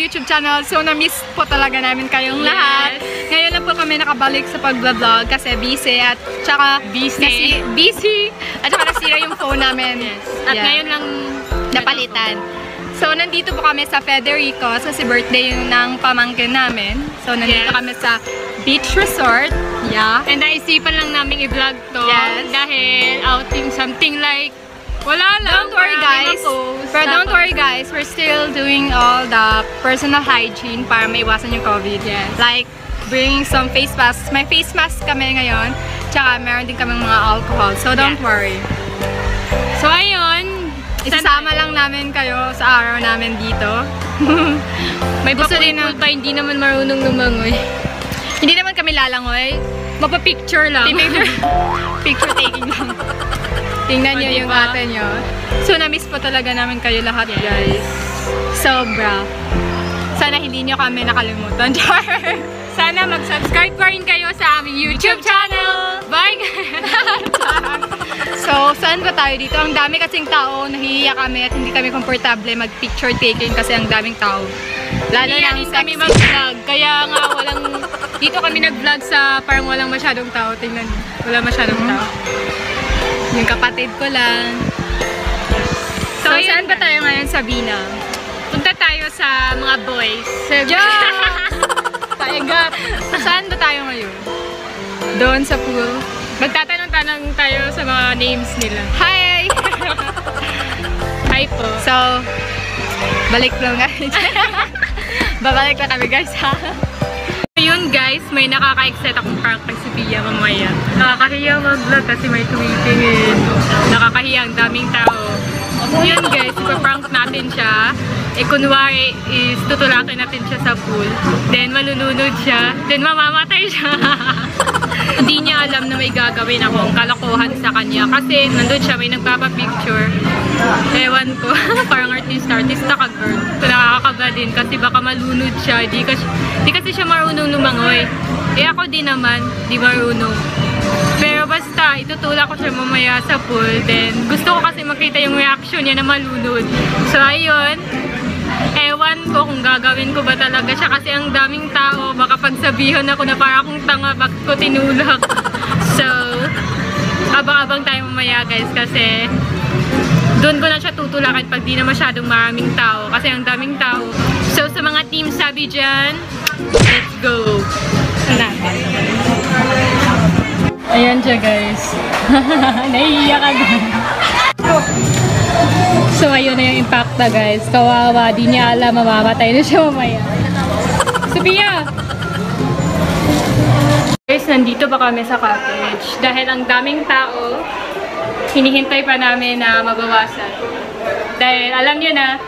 YouTube channel. So, na-miss po talaga namin kayong lahat. Ngayon lang po kami nakabalik sa pag-vlog kasi busy at tsaka busy at tsaka nasira yung phone namin. At ngayon lang napalitan. So, nandito po kami sa Federico kasi birthday yung ng pamangkin namin. So, nandito kami sa beach resort. And naisipan lang namin i-vlog to dahil outing something like wala lang. Don't worry guys, we're still doing all the personal hygiene para maiwasan yung COVID. Like, bringing some face masks. May face mask kami ngayon. Tsaka meron din kaming mga alcohol. So, don't worry. So, ayun. Isasama lang namin kayo sa araw namin dito. May papulpul pa, hindi naman marunong lumangoy. Hindi naman kami lalangoy. Mapapicture lang. Picture taking lang. Tingnan nyo yung ate nyo. So, na-miss po talaga namin kayo lahat, guys. Sobra. Sana hindi nyo kami nakalimutan. Sana mag-subscribe pa rin kayo sa aming YouTube channel. Bye, guys! So, saan ba tayo dito? Ang dami kasing tao. Nahihiya kami at hindi kami komportable mag-picture taking kasi ang daming tao. Lalo na kami mag-vlog. Kaya nga dito kami nag-vlog sa parang walang masyadong tao. Tingnan nyo. Wala masyadong tao. Yung kapatid ko lang. So saan ba tayo ngayon, Sabina? Punta tayo sa mga boys. Paigat! Saan ba tayo ngayon? Doon sa pool. Magtatanong-tanong tayo sa mga names nila. Hi! Hi po. So, balik lang guys. Babalik na kami guys ha. Yun guys, may nakaka-excite akong prank kay Sophia mamaya. Nakakahiya mag-vlog kasi may tumitingin. Nakakahiya, ang daming tao. Yun guys, ipaprank natin siya. Kunwari is tutulakin natin siya sa pool. Then malulunod siya. Then mamamatay siya. Hindi niya alam na may gagawin akong kalokohan sa kanya. Kasi nandun siya, may nagpapapicture. Ewan ko, parang artista ka girl. So nakakakaba din kasi baka malunod siya. Di kasi siya marunong lumangoy. Ako din naman, di marunong. Pero basta, itutulak ko siya mamaya sa pool. Then gusto ko kasi makita yung reaction niya na malunod. So ayun. Ewan ko kung gagawin ko ba talaga siya kasi ang daming tao, baka pagsabihan ako na para akong tanga, bakit ko tinulak. So, abang-abang tayo mamaya guys kasi doon ko na siya tutulakan pag di na masyadong maraming tao kasi ang daming tao. So, sa mga team sabi dyan, let's go! Ayan siya guys. Nahihiya ka doon. So, ayun na yung impacta guys. Kawawa, di niya alam, mamamatay na siya mamaya. Sophia! Guys, nandito pa kami sa cottage. Dahil ang daming tao, hinihintay pa namin na mabawasan. Dahil alam niyo na,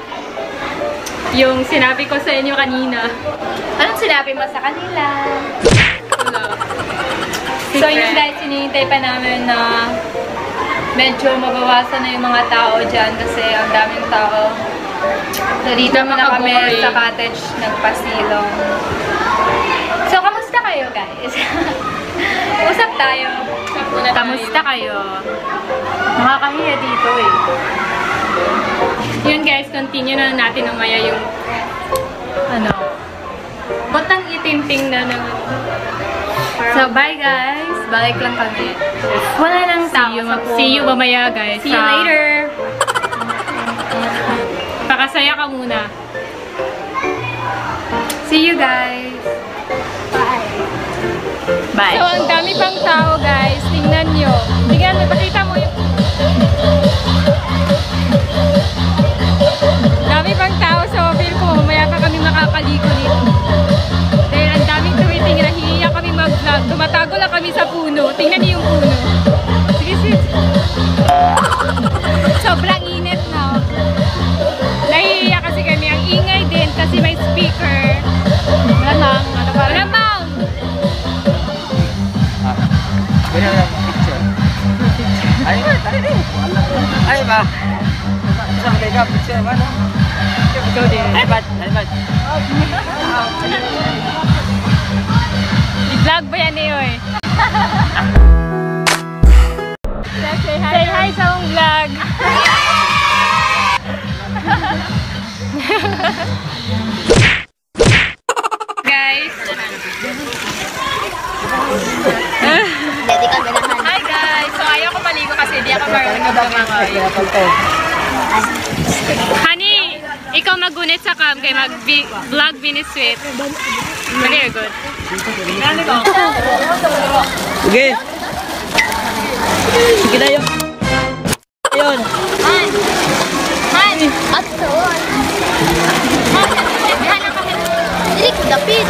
yung sinabi ko sa inyo kanina. Anong sinabi mo sa kanila? Wala. So, yun guys, hinihintay pa namin na medyo mabawasan na yung mga tao dyan kasi ang daming tao. So, dito muna kami sa cottage nagpasilong. So, kamusta kayo guys? Usap tayo. Kamusta kayo? Nakakahiya dito eh. Yun guys, continue na natin mamaya yung ba't ang itim-ting na naman? So, bye guys. Balik lang kami. Wala nang tao sa pool. See you mamaya guys. See you later. Pakasaya ka muna. See you guys. Bye. Bye. So, ang dami pang tao guys. Tingnan nyo. Tingnan mo, pakita mo yung... Dami pang tao. So, feel ko mamaya pa kami makakaligo nito. Dahil ang daming tumitingin. Nahihiya kami mag-vlog. Tumatago lang kami sa puno. Tingnan niyo yung puno. Sige, sige. Sobrang init na. Nahihiya kasi kami. Ang ingay din kasi may speaker. Malamang. Malamang. Ganyan lang picture. ba? Sa mga picture man. Ikaw din. Albat. I-vlog ba yan eh, oy? Say hi sa mong vlog. Guys. Hi guys. So ayaw ko maligo kasi di ako marunong magbumangoy. Honey, ikaw magunit sa cam kay mag-vlog Vinisweet. Very good. Sige. Sige na yun. Ayun. Man, at doon. Dirik, dapit.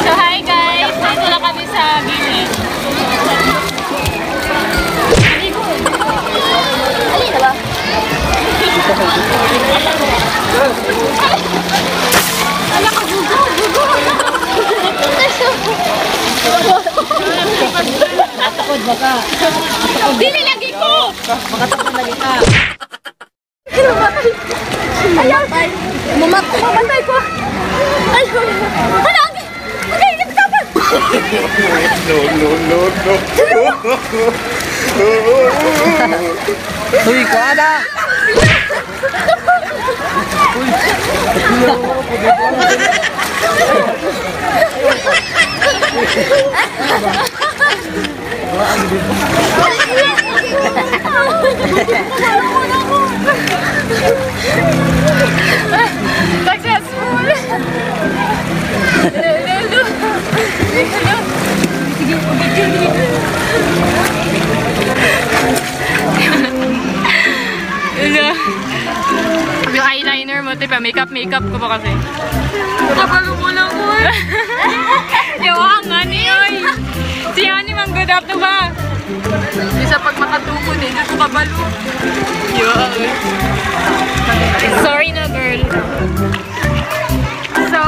So hi guys, nandito na kami sa gilid. Ali na ba? Ala ka, gugo. Atakod baka. Dili lagi ko! Makatakod lagi ka. Ayaw. Mamatay ko. Ay, hala, okay, nagtapan. Uy, ko ada. Successful! Sige, yung eyeliner mo, tipa, makeup ko pa kasi. Nakapalo mo lang ko eh. Yung ang ani, oy. Si Ani, mang good up to ba? Isa pag makatukod eh, dito kabalo. Sorry na, girl. So,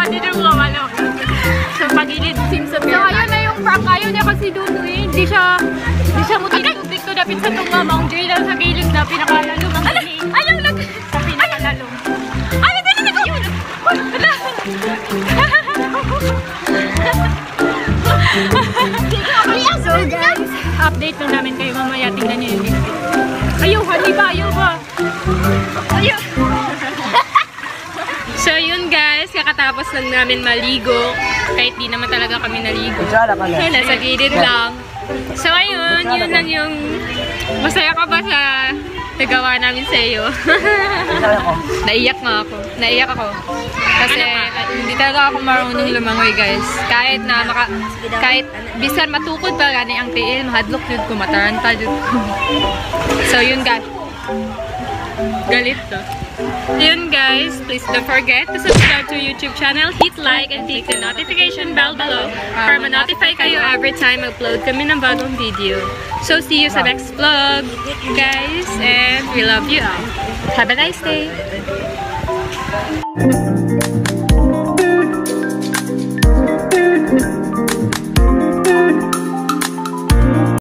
hindi na kabalo. So, pagilid, simsot ka. So, ayun na yung prank. Ayaw niya kasi doon eh. Hindi siya mutitubig to dapit sa itong mamang Jay lang sa gilid na pinakalalong ang gilid. Ayaw lang! Sa pinakalalong. Ayaw na lang yun! So guys, update lang namin kayo mamaya. Tingnan nyo yung link. Ayaw, hali ba? Ayaw ba? Ayaw! So yun guys, kakatapos lang namin maligo. Kahit di naman talaga kami naligo. Nasa gilid lang. So ayun, yun lang yung masaya ka ba sa nagawa namin sa iyo? Naiyak ako. Kasi hindi talaga ako marunong lumangoy guys. Kahit bisan matukod pa gani ang tiil, mahadlok jud ko, mataranta jud ko. So yun guys. Galit to. Yun guys, please don't forget to subscribe to our YouTube channel, hit like, and click the notification bell below para ma-notify kayo every time upload kami ng bagong video. So see you sa next vlog, guys, and we love you all. Have a nice day!